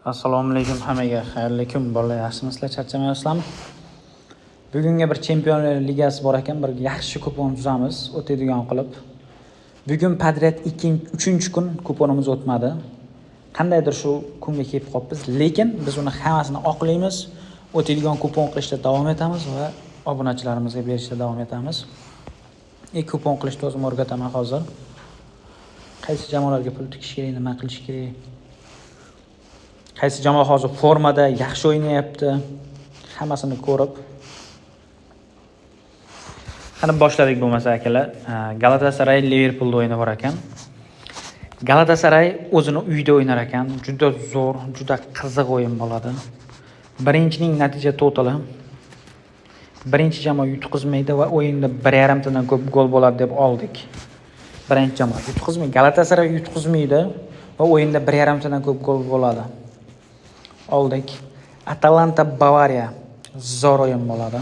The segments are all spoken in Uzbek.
Assalomu alaykum hammaga. Xayrli kun bolalar, yaxshimisizlar? Charchamayapsizlarmi? Bugunga bir Chempionlar Ligasi bor ekan, bir yaxshi kupon tuzamiz, o'tadigan qilib. Bugun Padret 3-chi kun kuponimiz o'tmadi. Qandaydir shu kunga kelib qolibmiz, lekin biz uni hammasini oqlaymiz, o'tadigan kupon qilishda davom etamiz va obunachilarimizga berishda davom etamiz. Kupon qilishni o'zim o'rgataman hozir. Qaysi jamoalarga pul tikish kerak, nima qilish kerak? Qaysi jamoa hozir formada, yaxshi o'ynayapti? Hammasini ko'rib. Qani boshladik bo'lmasa akalar. Galatasaray Liverpoolda o'yini bor ekan. Galatasaray o'zini uyida o'ynar ekan. Juda zo'r, juda qiziq o'yin bo'ladi. Birinchining natija totali. Birinchi jamoa yutqizmaydi va o'yinda 1.5 tadan ko'p gol bo'ladi deb oldik. Birinchi jamoa yutqizmaydi. Galatasaray yutqizmaydi va o'yinda 1.5 tadan ko'p gol bo'ladi. Oldik. Atalanta Bavariya zo'r o'yin bo'ladi.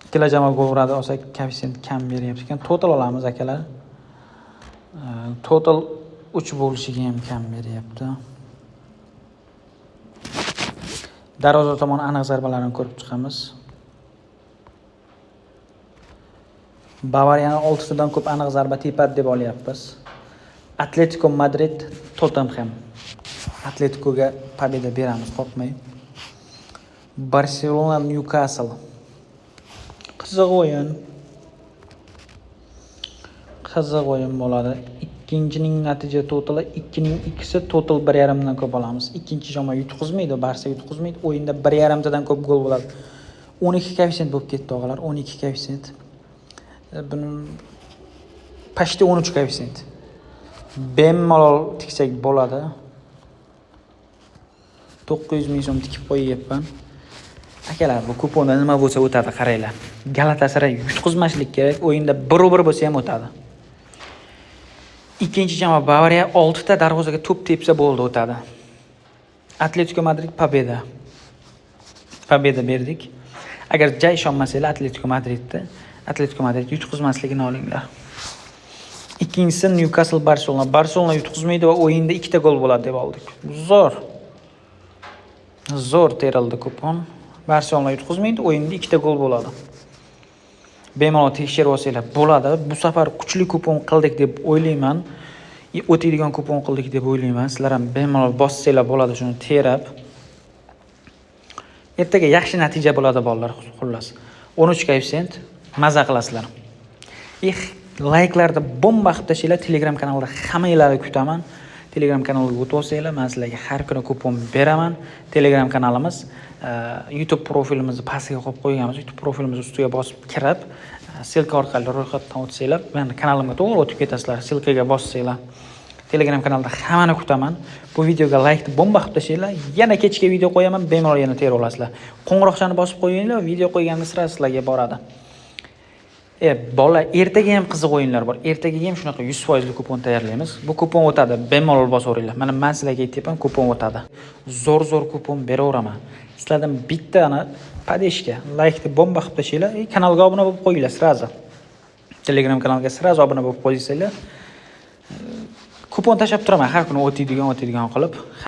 Ikkala jamoa gol uradi, olsak koeffitsient kam beryapti ekan. Total olamiz akalar. Total 3 bo'lishiga ham kam beryapti. Darvoza tomon aniq zarbalarni ko'rib chiqamiz. Bavariyani 6 tadan ko'p aniq zarba tepadi deb olyapmiz. Atletico Madrid Tottenham. Atleticoga pobeda beramiz, qo'rqmang. Barcelona Newcastle. Qiziq o'yin bo'ladi. Ikkinchining natija totali 2ning ikkisi total 1.5 dan ko'p olamiz. Ikkinchi jamoa yutqizmaydi, Barsa yutqizmaydi. O'yinda 1.5 tadan ko'p gol bo'ladi. 12 koeffitsient bo'lib ketdi og'alar, 12 koeffitsient. Buni pashti 13 koeffitsient. Bemalol tiksak bo'ladi. 900 ming so'm tikib qo'yyapman. Akalar, bu kuponda nima bo'lsa o'tadi, qaranglar. Galatasaray yutqizmaslik kerak, o'yinda 1-1 bo'lsa ham o'tadi. Ikkinchi jamoa Bavariya 6 ta darvozaga to'p tepsa bo'ldi, o'tadi. Atletico Madrid pobeda. Pobeda berdik. Agar jay ishonmasanglar Atletico Madrid yutqizmasligini olinglar. Ikkinchisi Newcastle Barcelona. Barcelona yutqizmaydi va o'yinda 2 ta gol bo'ladi deb oldik. Zo'r terildi kupon. Barcelona yutqizmaydi, o'yinda 2 ta gol bo'ladi. Bemalol tekshirib olsanglar bo'ladi. Bu safar kuchli kupon qildik deb o'ylayman. O'tadigan kupon qildik deb o'ylayman. Sizlar ham bemalol bossanglar bo'ladi shuni terib. Ertaga yaxshi natija bo'ladi bolalar, xullas. 13 koeffitsient maza qilasizlar. Like'larda bomba qilib tashinglar. Telegram kanalida hammanglarni kutaman. Telegram kanaliga o'tib olsanglar, men sizlarga har kuni kupon beraman. Telegram kanalimiz, YouTube profilimizni pastga qo'yib qo'yganmiz. YouTube profilimiz ustiga bosib kirib, silka orqali ro'yxatdan o'tsanglar, meni kanalimga to'g'ri o'tib ketasizlar. Silkaga bossanglar. Telegram kanalida hammani kutaman. Bu videoga like bomba qilib tashinglar. Yana kechga video qo'yaman, bemalol yana terib olasizlar. Qo'ng'iroqchani bosib qo'yinglar, video qo'yganimda sira sizlarga boradi. Bola, ertaga ham qiziq o'yinlar bor. Ertaga ham shunaqa 100% kupon tayyorlaymiz. Bu kupon o'tadi, bemalol bosaveringlar. Mana men sizlarga aytayapman, kupon o'tadi. Zo'r kupon beraveraman. Sizlardan bittani padeshga like deb bomba qilib tashinglar, kanalga obuna bo'lib qo'yinglar sirazi. Telegram kanalga sirazi obuna bo'lib qo'ysanglar, kupon tashab turaman har kuni o'tadigan qilib.